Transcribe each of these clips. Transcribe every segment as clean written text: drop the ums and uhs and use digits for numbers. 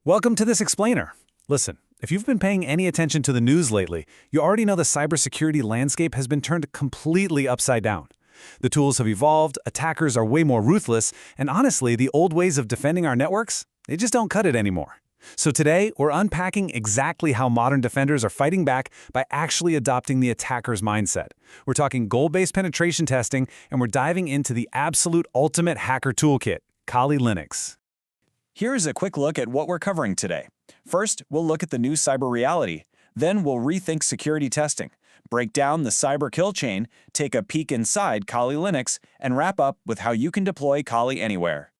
Welcome to this explainer. Listen, if you've been paying any attention to the news lately, you already know the cybersecurity landscape has been turned completely upside down. The tools have evolved, attackers are way more ruthless, and honestly, the old ways of defending our networks, they just don't cut it anymore. So today, we're unpacking exactly how modern defenders are fighting back by actually adopting the attacker's mindset. We're talking goal-based penetration testing, and we're diving into the absolute ultimate hacker toolkit, Kali Linux. Here's a quick look at what we're covering today. First, we'll look at the new cyber reality. Then we'll rethink security testing, break down the cyber kill chain, take a peek inside Kali Linux, and wrap up with how you can deploy Kali anywhere.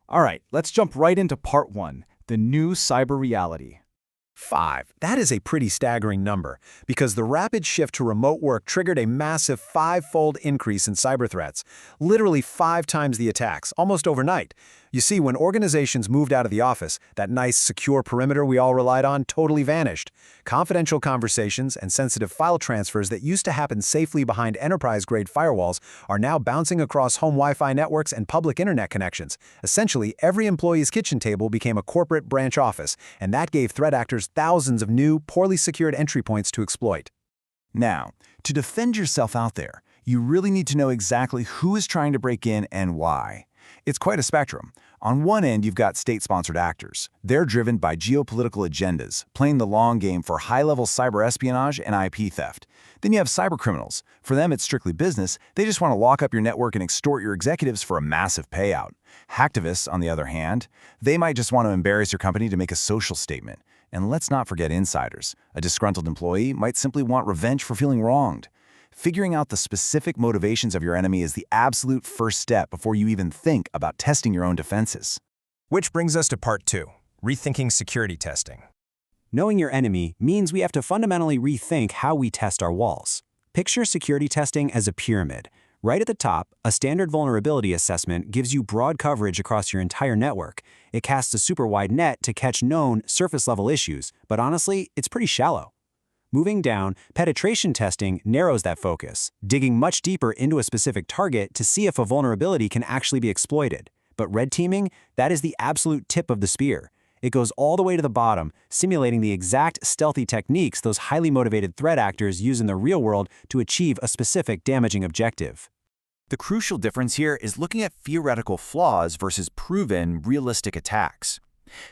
All right, let's jump right into part one, the new cyber reality. 5. That is a pretty staggering number, because the rapid shift to remote work triggered a massive 5-fold increase in cyber threats, literally 5 times the attacks, almost overnight. You see, when organizations moved out of the office, that nice, secure perimeter we all relied on totally vanished. Confidential conversations and sensitive file transfers that used to happen safely behind enterprise-grade firewalls are now bouncing across home Wi-Fi networks and public internet connections. Essentially, every employee's kitchen table became a corporate branch office, and that gave threat actors thousands of new, poorly secured entry points to exploit. Now, to defend yourself out there, you really need to know exactly who is trying to break in and why. It's quite a spectrum. On one end, you've got state-sponsored actors. They're driven by geopolitical agendas, playing the long game for high-level cyber espionage and IP theft. Then you have cybercriminals. For them, it's strictly business. They just want to lock up your network and extort your executives for a massive payout. Hacktivists, on the other hand, they might just want to embarrass your company to make a social statement. And let's not forget insiders. A disgruntled employee might simply want revenge for feeling wronged. Figuring out the specific motivations of your enemy is the absolute first step before you even think about testing your own defenses. Which brings us to part 2, rethinking security testing. Knowing your enemy means we have to fundamentally rethink how we test our walls. Picture security testing as a pyramid. Right at the top, a standard vulnerability assessment gives you broad coverage across your entire network. It casts a super wide net to catch known surface-level issues, but honestly, it's pretty shallow. Moving down, penetration testing narrows that focus, digging much deeper into a specific target to see if a vulnerability can actually be exploited. But red teaming, that is the absolute tip of the spear. It goes all the way to the bottom, simulating the exact stealthy techniques those highly motivated threat actors use in the real world to achieve a specific damaging objective. The crucial difference here is looking at theoretical flaws versus proven, realistic attacks.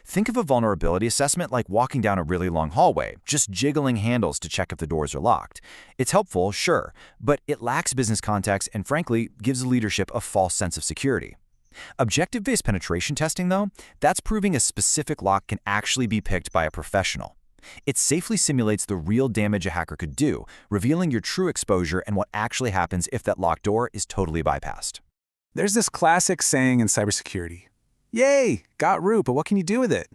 Think of a vulnerability assessment like walking down a really long hallway, just jiggling handles to check if the doors are locked. It's helpful, sure, but it lacks business context and frankly gives leadership a false sense of security. Objective-based penetration testing, though, that's proving a specific lock can actually be picked by a professional. It safely simulates the real damage a hacker could do, revealing your true exposure and what actually happens if that locked door is totally bypassed. There's this classic saying in cybersecurity, "Yay, got root, but what can you do with it?"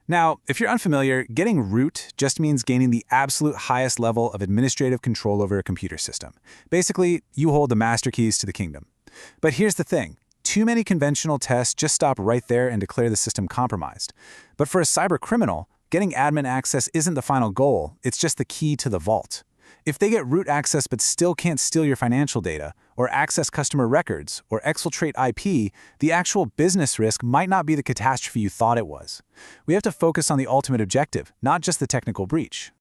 Now, if you're unfamiliar, getting root just means gaining the absolute highest level of administrative control over a computer system. Basically, you hold the master keys to the kingdom. But here's the thing. Too many conventional tests just stop right there and declare the system compromised. But for a cyber criminal, getting admin access isn't the final goal, it's just the key to the vault. If they get root access but still can't steal your financial data, or access customer records, or exfiltrate IP, the actual business risk might not be the catastrophe you thought it was. We have to focus on the ultimate objective, not just the technical breach.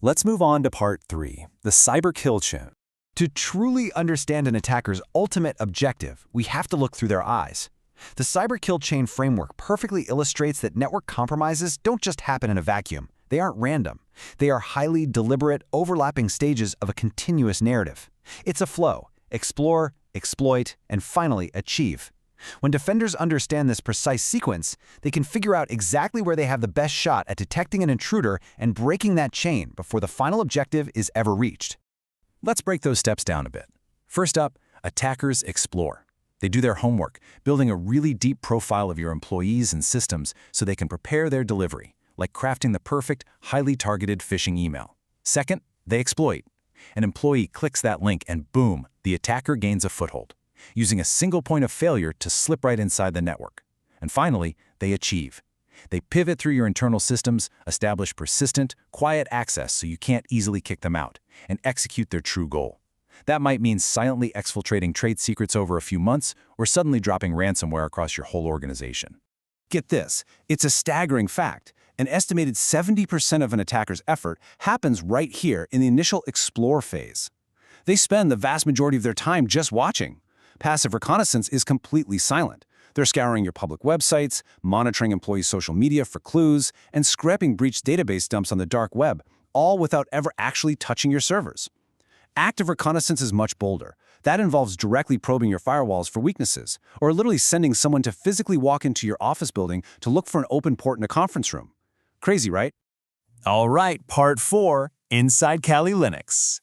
Let's move on to part 3, the cyber kill chain. To truly understand an attacker's ultimate objective, we have to look through their eyes. The cyber kill chain framework perfectly illustrates that network compromises don't just happen in a vacuum. They aren't random. They are highly deliberate, overlapping stages of a continuous narrative. It's a flow: explore, exploit, and finally achieve. When defenders understand this precise sequence, they can figure out exactly where they have the best shot at detecting an intruder and breaking that chain before the final objective is ever reached. Let's break those steps down a bit. First up, attackers explore. They do their homework, building a really deep profile of your employees and systems so they can prepare their delivery, like crafting the perfect, highly targeted phishing email. Second, they exploit. An employee clicks that link and boom, the attacker gains a foothold, using a single point of failure to slip right inside the network. And finally, they achieve. They pivot through your internal systems, establish persistent, quiet access so you can't easily kick them out, and execute their true goal. That might mean silently exfiltrating trade secrets over a few months or suddenly dropping ransomware across your whole organization. Get this, it's a staggering fact. An estimated 70% of an attacker's effort happens right here in the initial explore phase. They spend the vast majority of their time just watching. Passive reconnaissance is completely silent. They're scouring your public websites, monitoring employees' social media for clues, and scraping breach database dumps on the dark web, all without ever actually touching your servers. Active reconnaissance is much bolder. That involves directly probing your firewalls for weaknesses, or literally sending someone to physically walk into your office building to look for an open port in a conference room. Crazy, right? All right, part 4, Inside Kali Linux.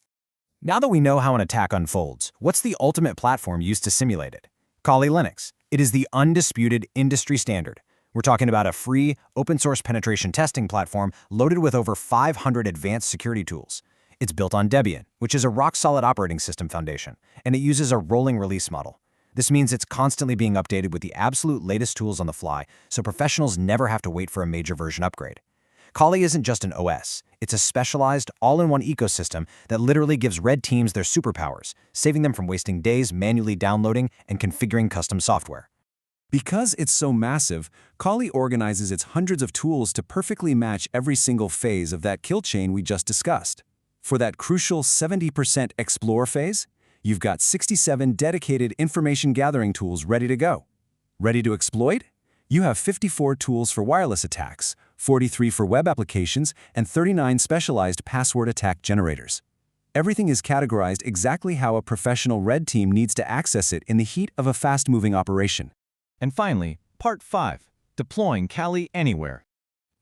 Now that we know how an attack unfolds, what's the ultimate platform used to simulate it? Kali Linux. It is the undisputed industry standard. We're talking about a free, open-source penetration testing platform loaded with over 500 advanced security tools. It's built on Debian, which is a rock-solid operating system foundation, and it uses a rolling release model. This means it's constantly being updated with the absolute latest tools on the fly, so professionals never have to wait for a major version upgrade. Kali isn't just an OS, it's a specialized, all-in-one ecosystem that literally gives red teams their superpowers, saving them from wasting days manually downloading and configuring custom software. Because it's so massive, Kali organizes its hundreds of tools to perfectly match every single phase of that kill chain we just discussed. For that crucial 70% explore phase, you've got 67 dedicated information gathering tools ready to go. Ready to exploit? You have 54 tools for wireless attacks, 43 for web applications, and 39 specialized password attack generators. Everything is categorized exactly how a professional red team needs to access it in the heat of a fast-moving operation. And finally, part 5, deploying Kali anywhere.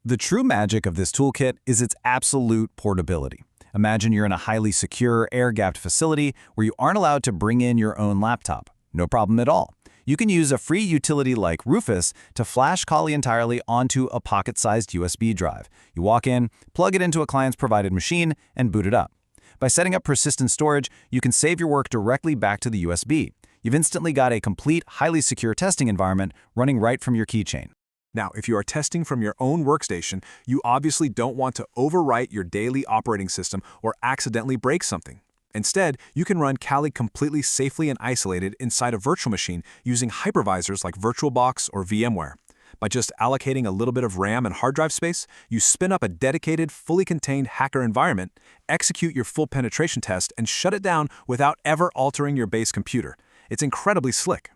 The true magic of this toolkit is its absolute portability. Imagine you're in a highly secure, air-gapped facility where you aren't allowed to bring in your own laptop. No problem at all. You can use a free utility like Rufus to flash Kali entirely onto a pocket-sized USB drive. You walk in, plug it into a client's provided machine, and boot it up. By setting up persistent storage, you can save your work directly back to the USB. You've instantly got a complete, highly secure testing environment running right from your keychain. Now, if you are testing from your own workstation, you obviously don't want to overwrite your daily operating system or accidentally break something. Instead, you can run Kali completely safely and isolated inside a virtual machine using hypervisors like VirtualBox or VMware. By just allocating a little bit of RAM and hard drive space, you spin up a dedicated, fully contained hacker environment, execute your full penetration test, and shut it down without ever altering your base computer. It's incredibly slick.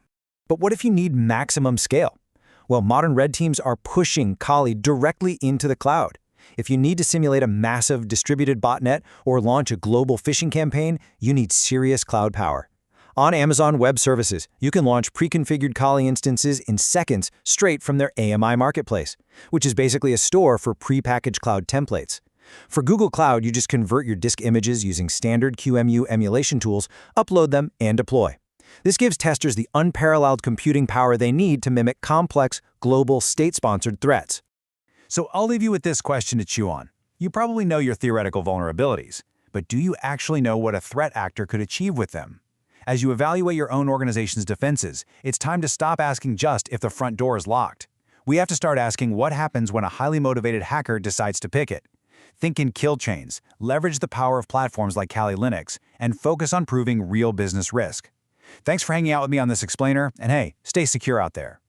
But what if you need maximum scale? Well, modern red teams are pushing Kali directly into the cloud. If you need to simulate a massive distributed botnet or launch a global phishing campaign, you need serious cloud power. On Amazon Web Services, you can launch pre-configured Kali instances in seconds straight from their AMI marketplace, which is basically a store for pre-packaged cloud templates. For Google Cloud, you just convert your disk images using standard QEMU emulation tools, upload them, and deploy. This gives testers the unparalleled computing power they need to mimic complex, global, state-sponsored threats. So I'll leave you with this question to chew on. You probably know your theoretical vulnerabilities, but do you actually know what a threat actor could achieve with them? As you evaluate your own organization's defenses, it's time to stop asking just if the front door is locked. We have to start asking what happens when a highly motivated hacker decides to pick it. Think in kill chains, leverage the power of platforms like Kali Linux, and focus on proving real business risk. Thanks for hanging out with me on this explainer, and hey, stay secure out there.